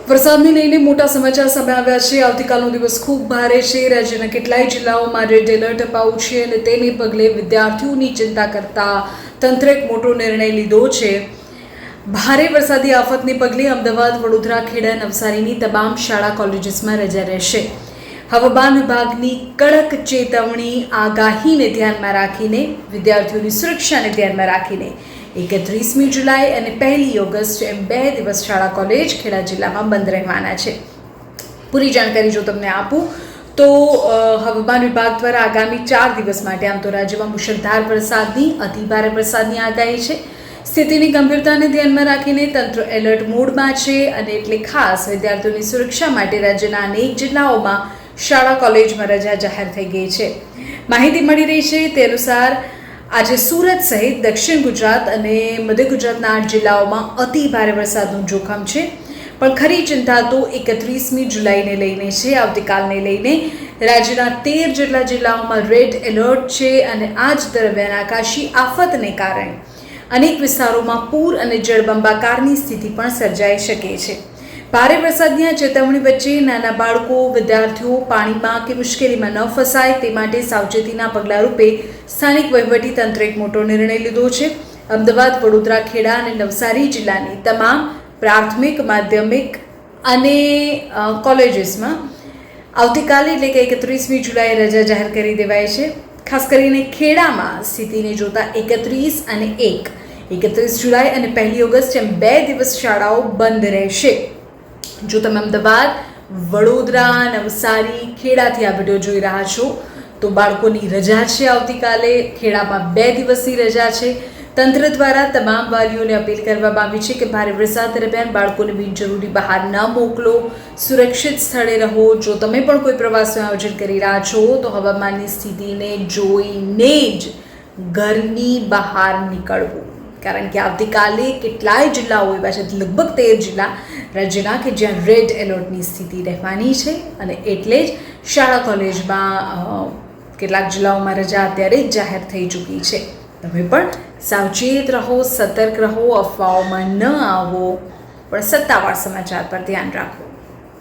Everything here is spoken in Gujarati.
વરસાદને લઈને મોટા સમાચાર સામે આવ્યા છે। આવતીકાલનો દિવસ ખૂબ ભારે છે। રાજ્યના કેટલાય જિલ્લાઓમાં રેડ એલર્ટ અપાયું છે અને તેને પગલે વિદ્યાર્થીઓની ચિંતા કરતા તંત્રે એક મોટો નિર્ણય લીધો છે। ભારે વરસાદી આફતને પગલે અમદાવાદ, વડોદરા, ખેડા, નવસારીની તમામ શાળા કોલેજીસમાં રજા રહેશે। હવામાન વિભાગની કડક ચેતવણી આગાહીને ધ્યાનમાં રાખીને વિદ્યાર્થીઓની સુરક્ષાને ધ્યાનમાં રાખીને 31મી જુલાઈ અને 1લી ઓગસ્ટ એમ 2 દિવસ શાળા કોલેજ ખેડા જિલ્લામાં બંધ રહેવાના છે। પૂરી જાણકારી જો તમને આપું તો હવામાન વિભાગ દ્વારા આગામી 4 દિવસ માટે આમ તો રાજ્યમાં મુશળધાર વરસાદની અતિભારે વરસાદની આગાહી છે। સ્થિતિની ગંભીરતાને ધ્યાનમાં રાખીને તંત્ર એલર્ટ મોડમાં છે અને એટલે ખાસ વિદ્યાર્થીઓની સુરક્ષા માટે રાજ્યના અનેક જિલ્લાઓમાં શાળા કોલેજમાં રજા જાહેર થઈ ગઈ છે। માહિતી મળી રહી છે તે અનુસાર આજે સુરત સહિત દક્ષિણ ગુજરાત અને મધ્ય ગુજરાતના 8 જિલ્લાઓમાં અતિ ભારે વરસાદનું જોખમ છે। પણ ખરી ચિંતા તો 31મી જુલાઈને લઈને છે। આવતીકાલને લઈને રાજ્યના 13 જેટલા જિલ્લાઓમાં રેડ એલર્ટ છે અને આ જ દરમિયાન આકાશી આફતને કારણે અનેક વિસ્તારોમાં પૂર અને જળબંબાકારની સ્થિતિ પણ સર્જાઈ શકે છે। ભારે વરસાદની આ ચેતવણી વચ્ચે નાના બાળકો, વિદ્યાર્થીઓ પાણીમાં કે મુશ્કેલીમાં ન ફસાય તે માટે સાવચેતીના પગલાં રૂપે સ્થાનિક વહીવટીતંત્રે એક મોટો નિર્ણય લીધો છે। અમદાવાદ, વડોદરા, ખેડા અને નવસારી જિલ્લાની તમામ પ્રાથમિક, માધ્યમિક અને કોલેજીસમાં આવતીકાલે એટલે કે 31મી જુલાઈએ રજા જાહેર કરી દેવાઈ છે। ખાસ કરીને ખેડામાં સ્થિતિને જોતા 31 અને 31 જુલાઈ અને 1લી ઓગસ્ટ એમ 2 દિવસ શાળાઓ બંધ રહેશે। જો તમે અમદાવાદ, વડોદરા, નવસારી, ખેડાથી આ વિડીયો જોઈ રહ્યા છો તો બાળકોની રજા છે। આવતીકાલે ખેડામાં 2 દિવસની રજા છે। તંત્ર દ્વારા તમામ વાલીઓને અપીલ કરવામાં આવી છે કે ભારે વરસાદ દરમિયાન બાળકોને બિનજરૂરી બહાર ન મોકલો, સુરક્ષિત સ્થળે રહો। જો તમે પણ કોઈ પ્રવાસનું આયોજન કરી રહ્યા છો તો હવામાનની સ્થિતિને જોઈને જ ઘરની બહાર નીકળવું, કારણ કે આવતીકાલે કેટલાય જિલ્લાઓ એવા છે, લગભગ 13 જિલ્લા રાજ્યના કે જ્યાં રેડ એલર્ટની સ્થિતિ રહેવાની છે અને એટલે જ શાળા કોલેજમાં કેટલાક જિલ્લાઓમાં રજા અત્યારે જ જાહેર થઈ ચૂકી છે। તમે પણ સાવચેત રહો, સતર્ક રહો, અફવાઓમાં ન આવો, પણ સત્તાવાર સમાચાર પર ધ્યાન રાખો।